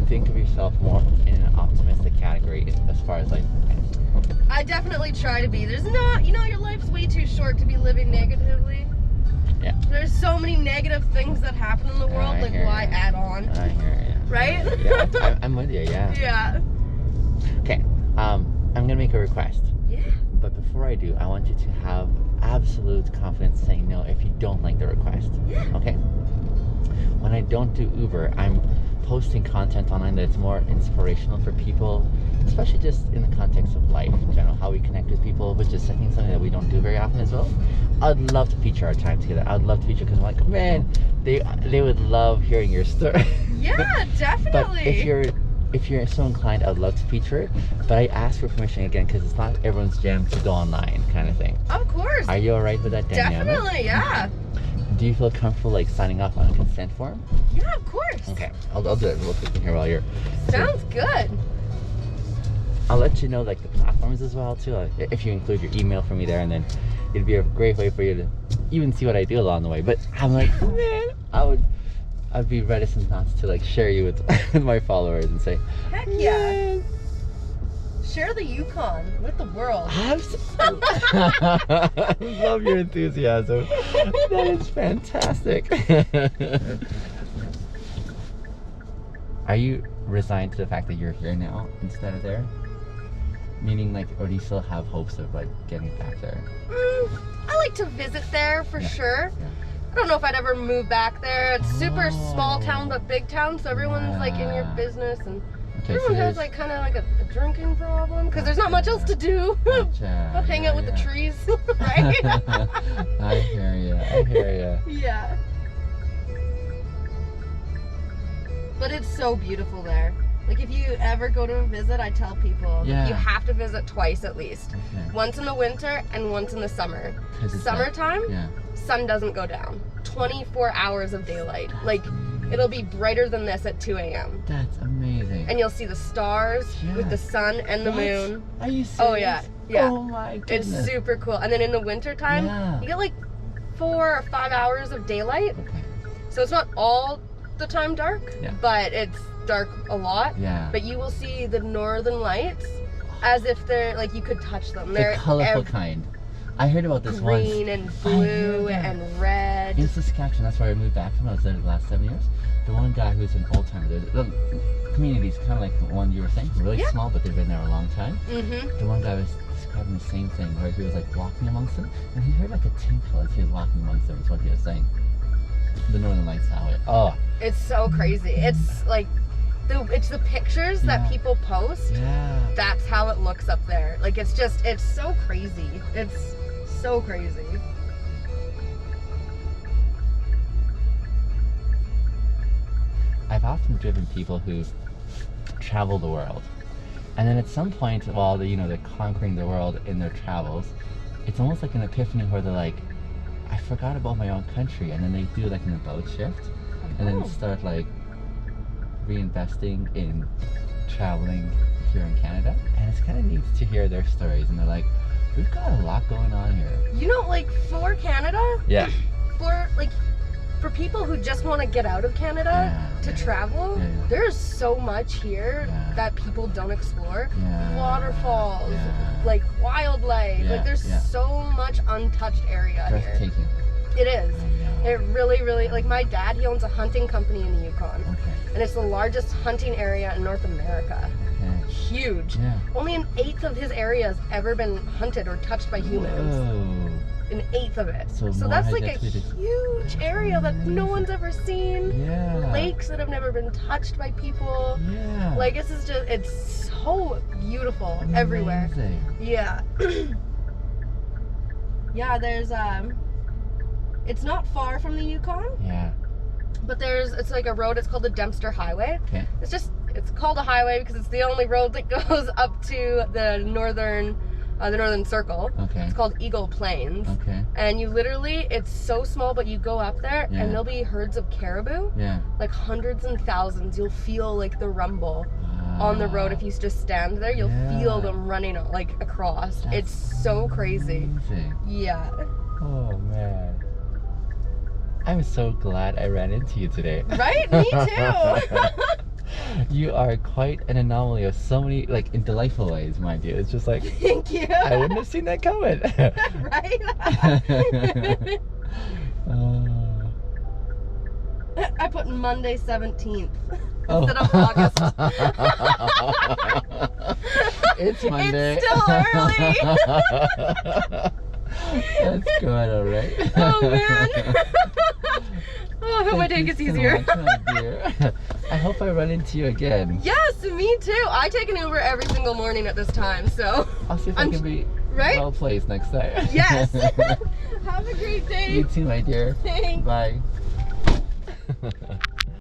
think of yourself more in an optimistic category as far as life? I definitely try to be. There's not, your life's way too short to be living negatively. Yeah. There's so many negative things that happen in the world, I like hear why ya. add on? I hear you. Right? Yeah, I'm with you, yeah. Yeah. Okay, I'm gonna make a request. Yeah. But before I do, I want you to have absolute confidence saying no if you don't like the request. Yeah. Okay? When I don't do Uber, I'm posting content online that's more inspirational for people, especially just in the context of life in general, how we connect with people, which is I think something that we don't do very often as well. I'd love to feature our time together. I'd love to feature because I'm like, man, they would love hearing your story. Yeah, definitely. But if you're so inclined, I'd love to feature it. But I ask for permission again because it's not everyone's jam to go online, kind of thing. Of course. Are you alright with that dynamic? Definitely, yeah. Do you feel comfortable like signing off on a consent form? Yeah, of course. Okay, I'll do it real quick in here while you're. Sounds good. I'll let you know like the platforms as well too. If you include your email for me there, and then it'd be a great way for you to even see what I do along the way. But I'm like, man, I'd be reticent not to like share you with my followers and say, Heck yeah. Share the Yukon with the world. I love your enthusiasm. That is fantastic. Are you resigned to the fact that you're here now instead of there? Meaning like, or do you still have hopes of like getting back there? I like to visit there for sure. Yeah. I don't know if I'd ever move back there. It's super small town but big town, so everyone's like in your business, and everyone has like kind of like a drinking problem because there's not much else to do. But hang out with the trees, right? I hear you. Yeah. But it's so beautiful there. Like if you ever go to visit, I tell people you have to visit twice at least. Okay. Once in the winter and once in the summer. 'Cause it's Summertime, like, sun doesn't go down. 24 hours of daylight. Like it'll be brighter than this at 2 a.m. That's amazing. And you'll see the stars with the sun and the moon. Are you serious? Oh yeah. Oh my goodness. It's super cool. And then in the winter time, you get like 4 or 5 hours of daylight. Okay. So it's not all the time dark, but it's dark a lot. Yeah. But you will see the northern lights as if they're like you could touch them. They're the colorful kind. I heard about this once. Green and blue and red. In Saskatchewan, that's where I moved back from. I was there the last 7 years. The one guy who's an old timer there, the community's kind of like the one you were saying, really small, but they've been there a long time. The one guy was describing the same thing, where he was like walking amongst them, and he heard like a tinkle as he was walking amongst them. Is what he was saying. The Northern Lights Highway. Oh, it's so crazy. It's like it's the pictures that people post. Yeah. That's how it looks up there. Like it's so crazy. It's so crazy. I've often driven people who travel the world, and then at some point while they're conquering the world in their travels, it's almost like an epiphany where they're like, I forgot about my own country, and then they do like an about shift, and then start like reinvesting in traveling here in Canada, and it's kind of neat to hear their stories, and they're like, we've got a lot going on here. Like for Canada, for people who just want to get out of Canada to travel, there's so much here that people don't explore. Waterfalls, like wildlife, like there's so much untouched area here. Breathtaking. It is. It really, really, like my dad, he owns a hunting company in the Yukon. And it's the largest hunting area in North America. Huge. Only an eighth of his area has ever been hunted or touched by humans. Whoa. An eighth of it. So that's like a huge area that no one's ever seen. Yeah. Lakes that have never been touched by people. Yeah. Like it's so beautiful everywhere. Yeah. Yeah, there's it's not far from the Yukon. Yeah. But it's like a road, it's called the Dempster Highway. Okay. It's called a highway because it's the only road that goes up to the northern circle. Okay. It's called Eagle Plains. Okay. And you literally, it's so small, but you go up there and there'll be herds of caribou. Yeah. Like hundreds and thousands. You'll feel like the rumble on the road. If you just stand there, you'll feel them running like across. It's so crazy. Amazing. Yeah. Oh man. I'm so glad I ran into you today. Right? Me too. You are quite an anomaly of so many, like, in delightful ways, mind you. It's just like, Thank you. I wouldn't have seen that coming. Right? I put Monday 17th instead of August. It's Monday. It's still early. That's good, alright. Oh man. Oh, I hope my day gets easier. So much, my dear. I hope I run into you again. Yes, me too. I take an Uber every single morning at this time, so I'll see if I can be well placed next time. Yes. Have a great day. You too, my dear. Thanks. Bye.